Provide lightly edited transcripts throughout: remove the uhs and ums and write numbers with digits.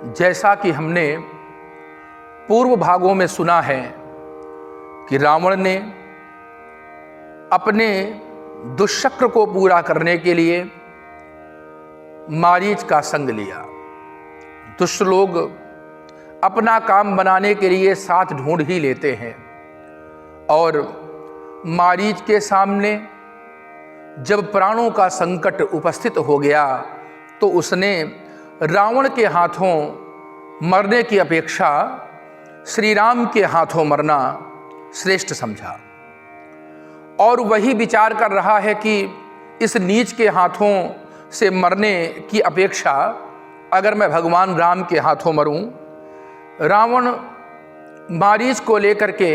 जैसा कि हमने पूर्व भागों में सुना है कि रावण ने अपने दुष्चक्र को पूरा करने के लिए मारीच का संग लिया। दुष्ट लोग अपना काम बनाने के लिए साथ ढूंढ ही लेते हैं और मारीच के सामने जब प्राणों का संकट उपस्थित हो गया तो उसने रावण के हाथों मरने की अपेक्षा श्री राम के हाथों मरना श्रेष्ठ समझा और वही विचार कर रहा है कि इस नीच के हाथों से मरने की अपेक्षा अगर मैं भगवान राम के हाथों मरूं। रावण मारीच को लेकर के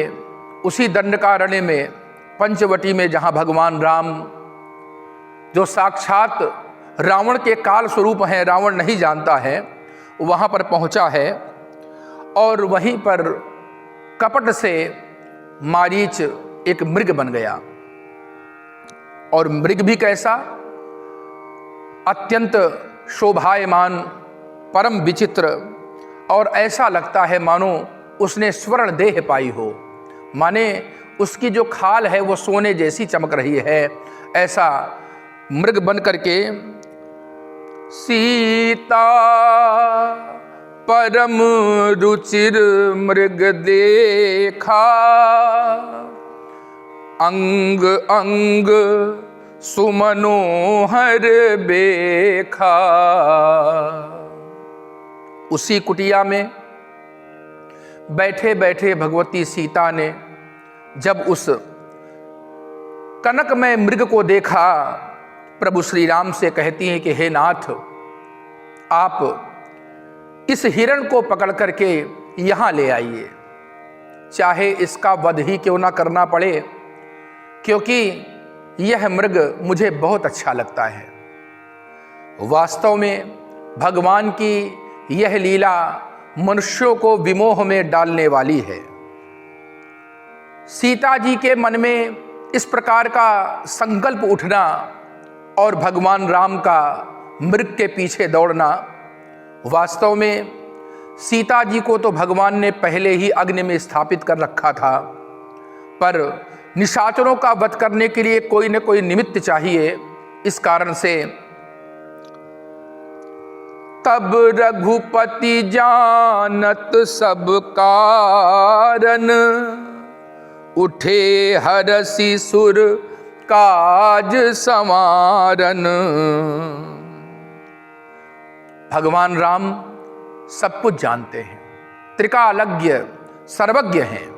उसी दंडकारण्य में पंचवटी में जहां भगवान राम जो साक्षात रावण के काल स्वरूप हैं, रावण नहीं जानता है, वहाँ पर पहुँचा है और वहीं पर कपट से मारीच एक मृग बन गया। और मृग भी कैसा, अत्यंत शोभायमान, परम विचित्र, और ऐसा लगता है मानो उसने स्वर्ण देह पाई हो, माने उसकी जो खाल है वो सोने जैसी चमक रही है। ऐसा मृग बन करके सीता परम रुचिर मृग देखा, अंग अंग सुमनोहर बेखा। उसी कुटिया में बैठे बैठे भगवती सीता ने जब उस कनकमय मृग को देखा, प्रभु श्री राम से कहती हैं कि हे नाथ, आप इस हिरण को पकड़ करके यहाँ ले आइए, चाहे इसका वध ही क्यों ना करना पड़े, क्योंकि यह मृग मुझे बहुत अच्छा लगता है। वास्तव में भगवान की यह लीला मनुष्यों को विमोह में डालने वाली है। सीता जी के मन में इस प्रकार का संकल्प उठना और भगवान राम का मृग के पीछे दौड़ना, वास्तव में सीता जी को तो भगवान ने पहले ही अग्नि में स्थापित कर रखा था, पर निशाचरों का वध करने के लिए कोई न कोई निमित्त चाहिए। इस कारण से तब रघुपति जानत सब कारण, उठे हरषि सुर काज समारन। भगवान राम सब कुछ जानते हैं, त्रिकालज्ञ सर्वज्ञ हैं।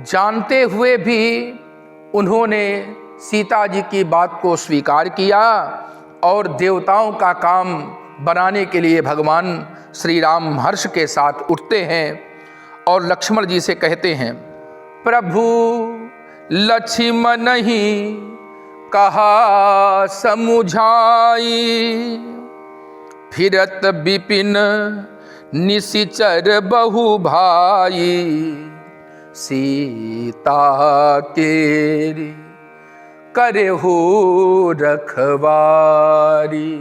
जानते हुए भी उन्होंने सीता जी की बात को स्वीकार किया और देवताओं का काम बनाने के लिए भगवान श्री राम हर्ष के साथ उठते हैं और लक्ष्मण जी से कहते हैं, प्रभु लक्ष्मण नहीं कहा समुझाई, फिरत विपिन निशिचर बहु भाई, सीता केरी करे हो रखवारी।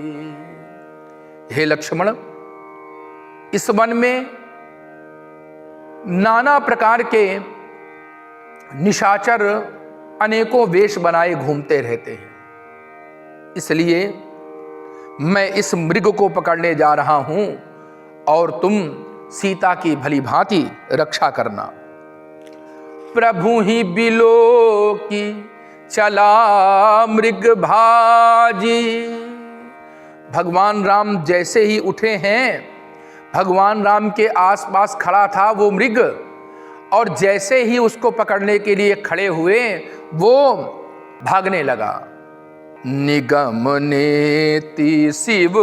हे लक्ष्मण, इस वन में नाना प्रकार के निशाचर अनेकों वेश बनाए घूमते रहते हैं, इसलिए मैं इस मृग को पकड़ने जा रहा हूं और तुम सीता की भली भांति रक्षा करना। प्रभु ही बिलो की चला मृग भाजी। भगवान राम जैसे ही उठे हैं, भगवान राम के आसपास खड़ा था वो मृग, और जैसे ही उसको पकड़ने के लिए खड़े हुए वो भागने लगा। निगम नेति शिव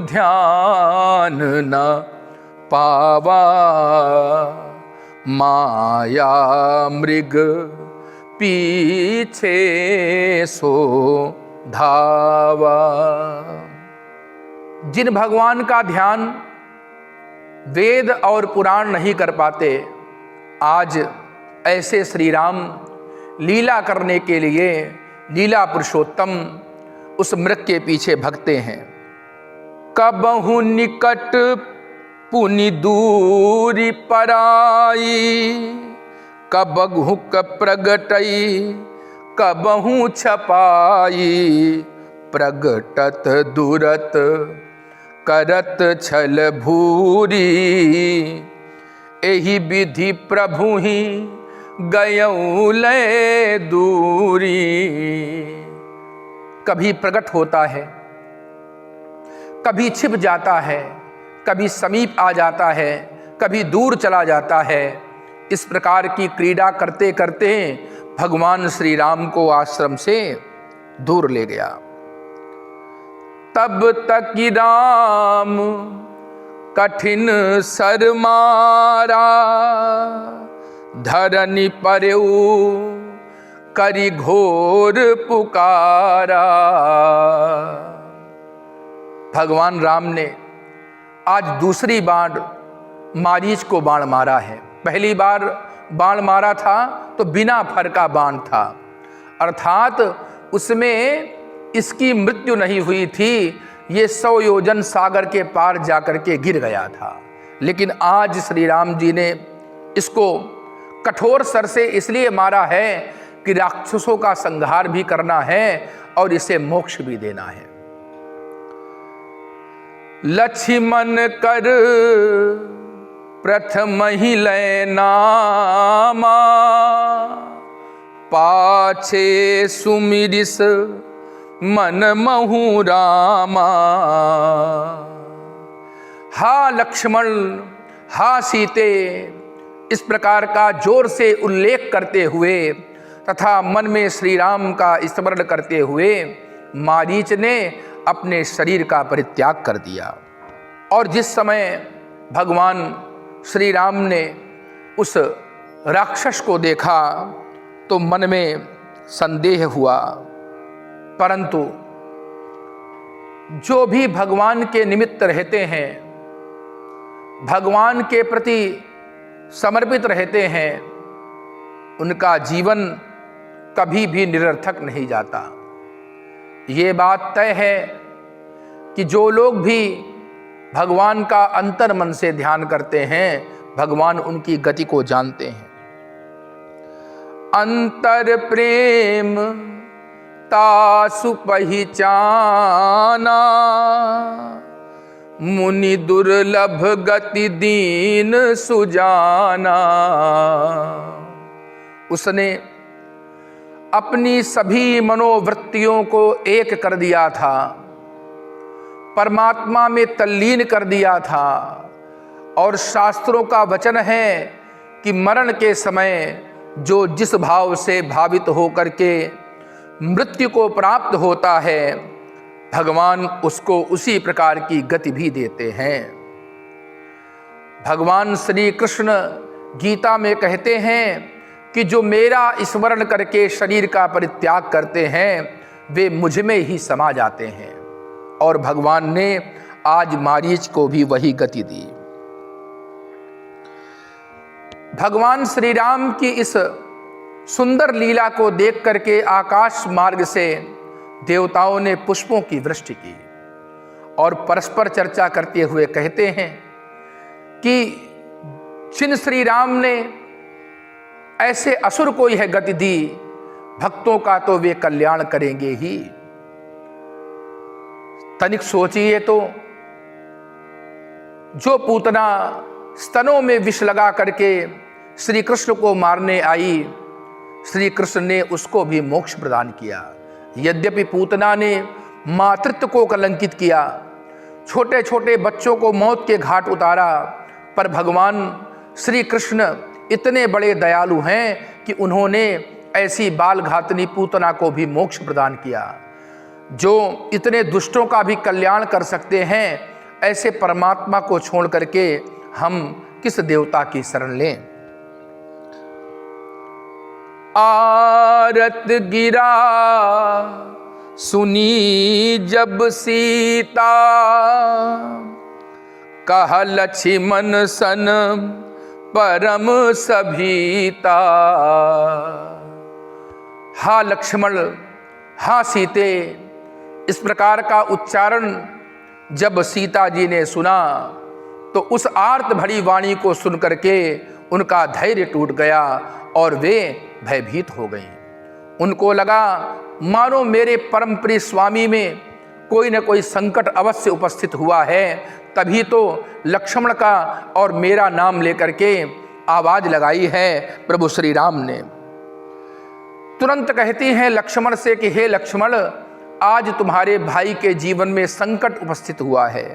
ध्यान न पावा, माया मृग पीछे सो धावा। जिन भगवान का ध्यान वेद और पुराण नहीं कर पाते, आज ऐसे श्री राम लीला करने के लिए लीला पुरुषोत्तम उस मृग के पीछे भगते हैं। कबहु निकट पुनि दूरी पराई, कबहु प्रगटई कबहु छपाई, प्रगटत दूरत करत छल भूरी, एहि विधि प्रभु ही गयौ लय दूरी। कभी प्रकट होता है, कभी छिप जाता है, कभी समीप आ जाता है, कभी दूर चला जाता है। इस प्रकार की क्रीड़ा करते करते भगवान श्री राम को आश्रम से दूर ले गया। तब तक राम कठिन सर मारा, धरनी परेऊ करी घोर पुकारा। भगवान राम ने आज दूसरी बार मारीच को बाण मारा है। पहली बार बाण मारा था तो बिना फर का बाण था, अर्थात उसमें इसकी मृत्यु नहीं हुई थी, ये 100 योजन सागर के पार जाकर के गिर गया था। लेकिन आज श्री राम जी ने इसको कठोर सर से इसलिए मारा है कि राक्षसों का संहार भी करना है और इसे मोक्ष भी देना है। लक्ष्मण कर प्रथम ही लय नामा, पाछे सुमिरिस मन महु रामा। हा लक्ष्मण, हा सीते, इस प्रकार का जोर से उल्लेख करते हुए तथा मन में श्री राम का स्मरण करते हुए मारीच ने अपने शरीर का परित्याग कर दिया। और जिस समय भगवान श्री राम ने उस राक्षस को देखा तो मन में संदेह हुआ, परंतु जो भी भगवान के निमित्त रहते हैं, भगवान के प्रति समर्पित रहते हैं, उनका जीवन कभी भी निरर्थक नहीं जाता। ये बात तय है कि जो लोग भी भगवान का अंतर मन से ध्यान करते हैं, भगवान उनकी गति को जानते हैं। अंतर प्रेम तासु पहिचाना, मुनि दुर्लभ गति दीन सुजाना। उसने अपनी सभी मनोवृत्तियों को एक कर दिया था, परमात्मा में तल्लीन कर दिया था। और शास्त्रों का वचन है कि मरण के समय जो जिस भाव से भावित होकर के मृत्यु को प्राप्त होता है, भगवान उसको उसी प्रकार की गति भी देते हैं। भगवान श्री कृष्ण गीता में कहते हैं कि जो मेरा स्मरण करके शरीर का परित्याग करते हैं वे मुझ में ही समा जाते हैं। और भगवान ने आज मारीच को भी वही गति दी। भगवान श्री राम की इस सुंदर लीला को देख करके आकाश मार्ग से देवताओं ने पुष्पों की वृष्टि की और परस्पर चर्चा करते हुए कहते हैं कि जिन श्री राम ने ऐसे असुर को यह गति दी, भक्तों का तो वे कल्याण करेंगे ही। तनिक सोचिए तो, जो पूतना स्तनों में विष लगा करके श्री कृष्ण को मारने आई, श्री कृष्ण ने उसको भी मोक्ष प्रदान किया। यद्यपि पूतना ने मातृत्व को कलंकित किया, छोटे छोटे बच्चों को मौत के घाट उतारा, पर भगवान श्री कृष्ण इतने बड़े दयालु हैं कि उन्होंने ऐसी बाल घातनी पूतना को भी मोक्ष प्रदान किया। जो इतने दुष्टों का भी कल्याण कर सकते हैं, ऐसे परमात्मा को छोड़ करके हम किस देवता की शरण लें। आरत गिरा सुनी जब सीता, कहा लक्ष्मण सन परम सभीता। हा लक्ष्मण, हा सीते, इस प्रकार का उच्चारण जब सीता जी ने सुना तो उस आर्त भरी वाणी को सुन करके उनका धैर्य टूट गया और वे भयभीत हो गईं। उनको लगा मानो मेरे परम प्रिय स्वामी में कोई न कोई संकट अवश्य उपस्थित हुआ है, तभी तो लक्ष्मण का और मेरा नाम लेकर के आवाज लगाई है प्रभु श्री राम ने। तुरंत कहती हैं लक्ष्मण से कि हे लक्ष्मण, आज तुम्हारे भाई के जीवन में संकट उपस्थित हुआ है,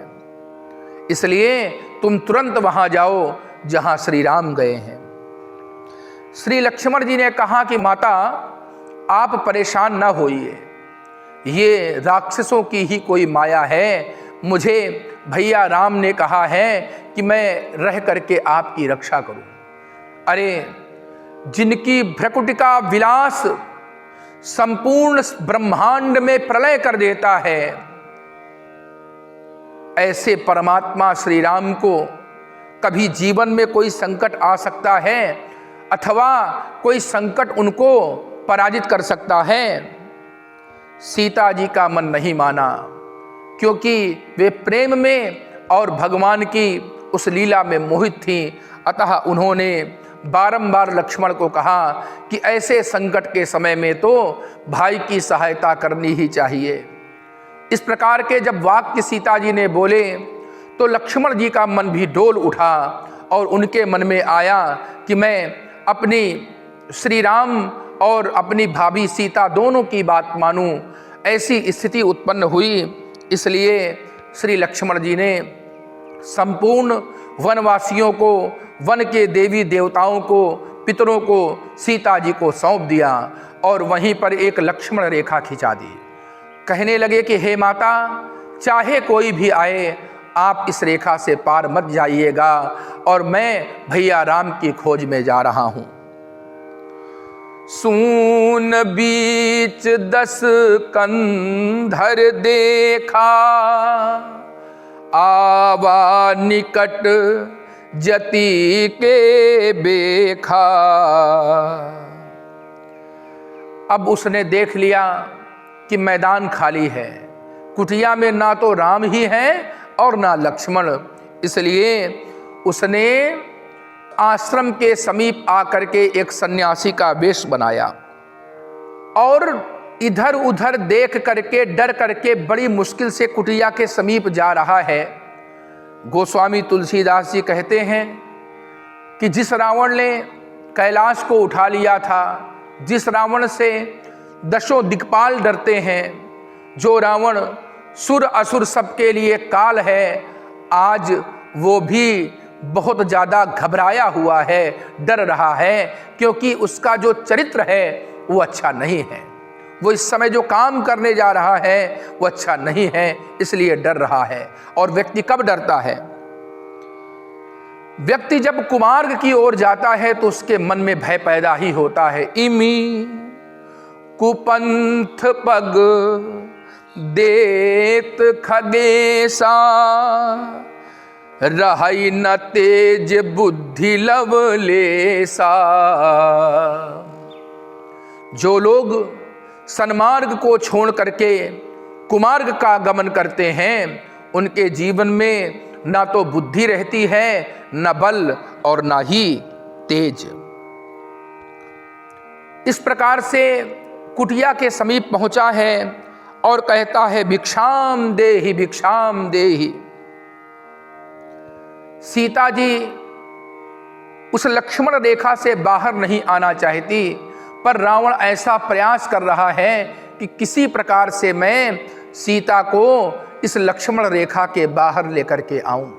इसलिए तुम तुरंत वहां जाओ जहां श्री राम गए हैं। श्री लक्ष्मण जी ने कहा कि माता आप परेशान ना होइए, ये राक्षसों की ही कोई माया है। मुझे भैया राम ने कहा है कि मैं रह करके आपकी रक्षा करूं। अरे जिनकी भ्रकुटिका विलास संपूर्ण ब्रह्मांड में प्रलय कर देता है, ऐसे परमात्मा श्री राम को कभी जीवन में कोई संकट आ सकता है अथवा कोई संकट उनको पराजित कर सकता है? सीता जी का मन नहीं माना, क्योंकि वे प्रेम में और भगवान की उस लीला में मोहित थीं। अतः उन्होंने बारंबार लक्ष्मण को कहा कि ऐसे संकट के समय में तो भाई की सहायता करनी ही चाहिए। इस प्रकार के जब वाक्य सीता जी ने बोले तो लक्ष्मण जी का मन भी डोल उठा और उनके मन में आया कि मैं अपनी श्री राम और अपनी भाभी सीता दोनों की बात मानूं। ऐसी स्थिति उत्पन्न हुई, इसलिए श्री लक्ष्मण जी ने संपूर्ण वनवासियों को, वन के देवी देवताओं को, पितरों को सीता जी को सौंप दिया और वहीं पर एक लक्ष्मण रेखा खिंचा दी। कहने लगे कि हे माता, चाहे कोई भी आए आप इस रेखा से पार मत जाइएगा और मैं भैया राम की खोज में जा रहा हूं। सून बीच 10 कंधर देखा, आवा निकट जति के बेखा। अब उसने देख लिया कि मैदान खाली है, कुटिया में ना तो राम ही है और ना लक्ष्मण, इसलिए उसने आश्रम के समीप आकर के एक सन्यासी का वेश बनाया और इधर उधर देख करके डर करके बड़ी मुश्किल से कुटिया के समीप जा रहा है। गोस्वामी तुलसीदास जी कहते हैं कि जिस रावण ने कैलाश को उठा लिया था, जिस रावण से 10 दिक्पाल डरते हैं, जो रावण सुर असुर सबके लिए काल है, आज वो भी बहुत ज़्यादा घबराया हुआ है, डर रहा है, क्योंकि उसका जो चरित्र है वो अच्छा नहीं है। वो इस समय जो काम करने जा रहा है वो अच्छा नहीं है, इसलिए डर रहा है। और व्यक्ति कब डरता है? व्यक्ति जब कुमार्ग की ओर जाता है तो उसके मन में भय पैदा ही होता है। इमी कुपंथ पग देत खगेसा, रहई न तेज बुद्धि लवलेसा। जो लोग सन्मार्ग को छोड़ करके कुमार्ग का गमन करते हैं, उनके जीवन में ना तो बुद्धि रहती है, न बल और ना ही तेज। इस प्रकार से कुटिया के समीप पहुंचा है और कहता है भिक्षाम देहि भिक्षाम देहि। सीता जी उस लक्ष्मण रेखा से बाहर नहीं आना चाहती, पर रावण ऐसा प्रयास कर रहा है कि किसी प्रकार से मैं सीता को इस लक्ष्मण रेखा के बाहर लेकर के आऊं,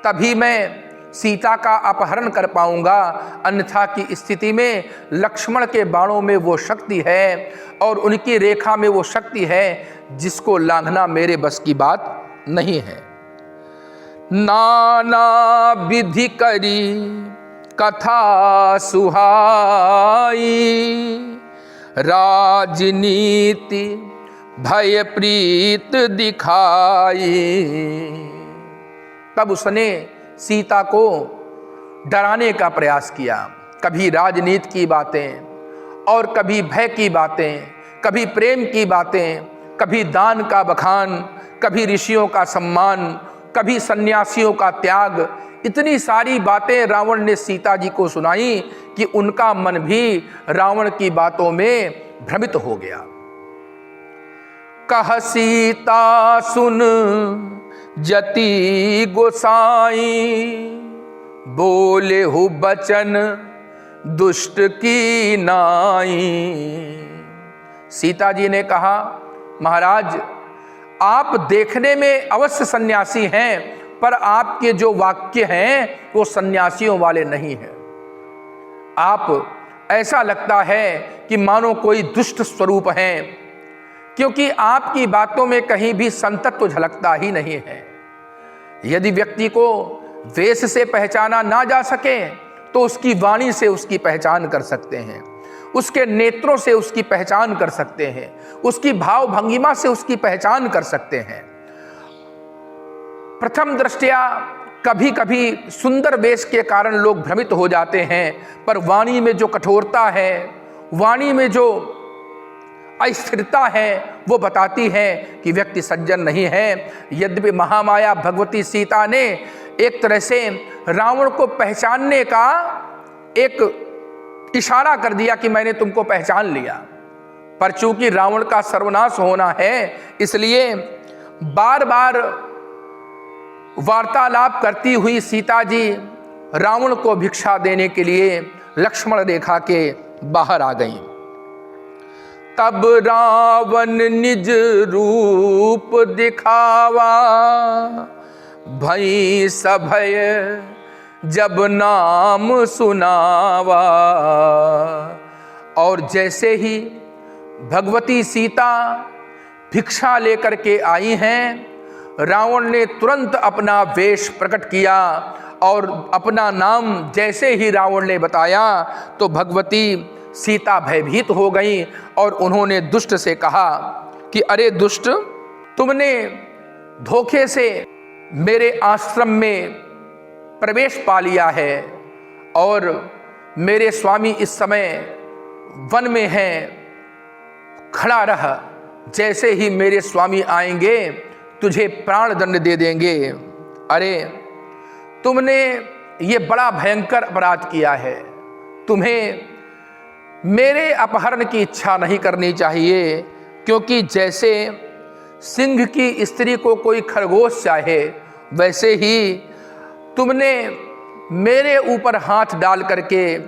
तभी मैं सीता का अपहरण कर पाऊंगा। अन्यथा की स्थिति में लक्ष्मण के बाणों में वो शक्ति है और उनकी रेखा में वो शक्ति है जिसको लांघना मेरे बस की बात नहीं है। नाना विधि करी कथा सुहाई, राजनीति भय प्रीत दिखाई। तब उसने सीता को डराने का प्रयास किया, कभी राजनीति की बातें और कभी भय की बातें, कभी प्रेम की बातें कभी दान का बखान, कभी ऋषियों का सम्मान, कभी सन्यासियों का त्याग, इतनी सारी बातें रावण ने सीता जी को सुनाई कि उनका मन भी रावण की बातों में भ्रमित हो गया। कह सीता सुन जति गोसाई, बोले हो बचन दुष्ट की नाई। सीता जी ने कहा, महाराज आप देखने में अवश्य सन्यासी हैं, पर आपके जो वाक्य हैं वो सन्यासियों वाले नहीं हैं। आप ऐसा लगता है कि मानो कोई दुष्ट स्वरूप हैं, क्योंकि आपकी बातों में कहीं भी संतत्व झलकता ही नहीं है। यदि व्यक्ति को वेश से पहचाना ना जा सके तो उसकी वाणी से उसकी पहचान कर सकते हैं, उसके नेत्रों से उसकी पहचान कर सकते हैं, उसकी भाव भंगिमा से उसकी पहचान कर सकते हैं। प्रथम दृष्टया कभी कभी सुंदर वेश के कारण लोग भ्रमित हो जाते हैं, पर वाणी में जो कठोरता है, वाणी में जो अस्थिरता है, वो बताती है कि व्यक्ति सज्जन नहीं है। यद्यपि महामाया भगवती सीता ने एक तरह से रावण को पहचानने का एक इशारा कर दिया कि मैंने तुमको पहचान लिया, पर चूंकि रावण का सर्वनाश होना है, इसलिए बार बार वार्तालाप करती हुई सीता जी रावण को भिक्षा देने के लिए लक्ष्मण रेखा के बाहर आ गईं। तब रावण निज रूप दिखावा, भई सभय जब नाम सुनावा। और जैसे ही भगवती सीता भिक्षा लेकर के आई हैं, रावण ने तुरंत अपना वेश प्रकट किया और अपना नाम जैसे ही रावण ने बताया तो भगवती सीता भयभीत हो गई और उन्होंने दुष्ट से कहा कि अरे दुष्ट, तुमने धोखे से मेरे आश्रम में प्रवेश पा लिया है और मेरे स्वामी इस समय वन में हैं, खड़ा रह, जैसे ही मेरे स्वामी आएंगे तुझे प्राण दंड दे देंगे। अरे तुमने ये बड़ा भयंकर अपराध किया है, तुम्हें मेरे अपहरण की इच्छा नहीं करनी चाहिए, क्योंकि जैसे सिंह की स्त्री को कोई खरगोश चाहे, वैसे ही तुमने मेरे ऊपर हाथ डाल करके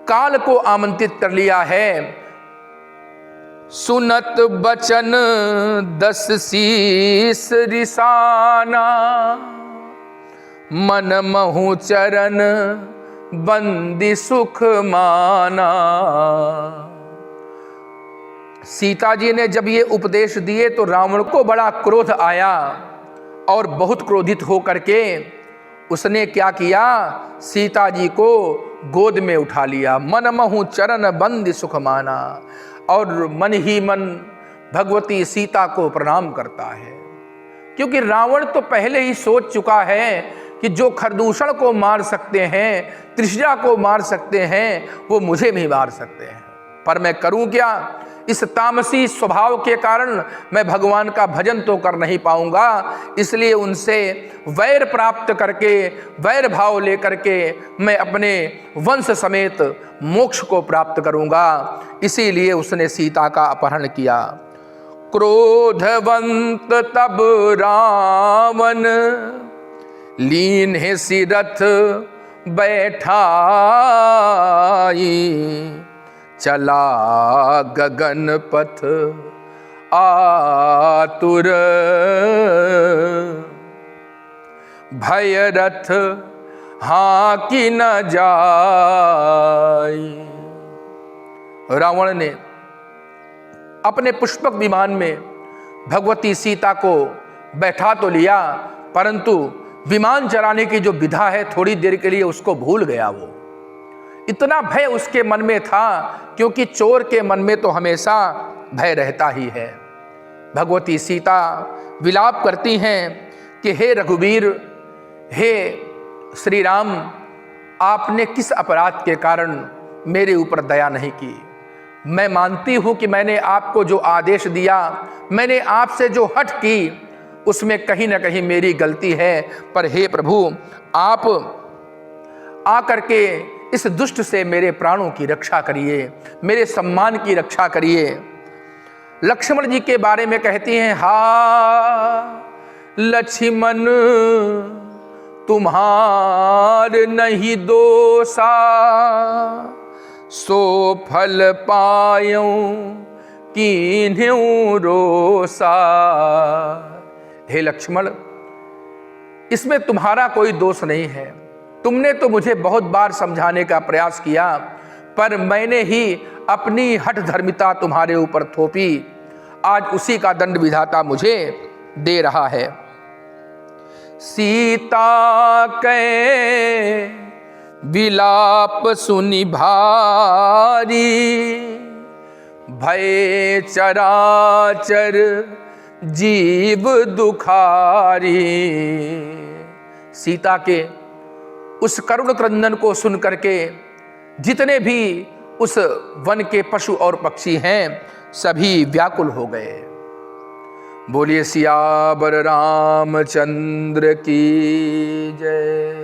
काल को आमंत्रित कर लिया है। सुनत बचन दस शीस रिसाना, मन महु चरण बंदी सुख माना। सीता जी ने जब ये उपदेश दिए तो रावण को बड़ा क्रोध आया और बहुत क्रोधित हो करके उसने क्या किया, सीता जी को गोद में उठा लिया। मन महु चरण बंदी सुख माना, और मन ही मन भगवती सीता को प्रणाम करता है, क्योंकि रावण तो पहले ही सोच चुका है कि जो खरदूषण को मार सकते हैं, तृष्णा को मार सकते हैं, वो मुझे भी मार सकते हैं, पर मैं करूं क्या? इस तामसी स्वभाव के कारण मैं भगवान का भजन तो कर नहीं पाऊंगा, इसलिए उनसे वैर प्राप्त करके, वैर भाव लेकर के मैं अपने वंश समेत मोक्ष को प्राप्त करूंगा। इसीलिए उसने सीता का अपहरण किया। क्रोधवंत तब रावण लीन है सिरथ बैठाई, चला गगन पथ आतुर भयरथ हाँ कि न जाई। रावण ने अपने पुष्पक विमान में भगवती सीता को बैठा तो लिया, परंतु विमान चलाने की जो विधा है थोड़ी देर के लिए उसको भूल गया। वो इतना भय उसके मन में था, क्योंकि चोर के मन में तो हमेशा भय रहता ही है। भगवती सीता विलाप करती हैं कि हे रघुवीर, हे श्री राम, आपने किस अपराध के कारण मेरे ऊपर दया नहीं की? मैं मानती हूँ कि मैंने आपको जो आदेश दिया, मैंने आपसे जो हट की, उसमें कहीं ना कहीं मेरी गलती है। पर हे प्रभु, आप आकर के इस दुष्ट से मेरे प्राणों की रक्षा करिए, मेरे सम्मान की रक्षा करिए। लक्ष्मण जी के बारे में कहती हैं, हा लक्ष्मण तुम्हार नहीं दोषा, सो फल पायूं कीन्ह्यों रोसा। हे लक्ष्मण, इसमें तुम्हारा कोई दोष नहीं है। तुमने तो मुझे बहुत बार समझाने का प्रयास किया, पर मैंने ही अपनी हठ धर्मिता तुम्हारे ऊपर थोपी। आज उसी का दंड विधाता मुझे दे रहा है। सीता के विलाप सुनि भारी, भय चराचर जीव दुखारी। सीता के उस करुण क्रंदन को सुन करके जितने भी उस वन के पशु और पक्षी हैं, सभी व्याकुल हो गए। बोलिए सियावर रामचंद्र की जय।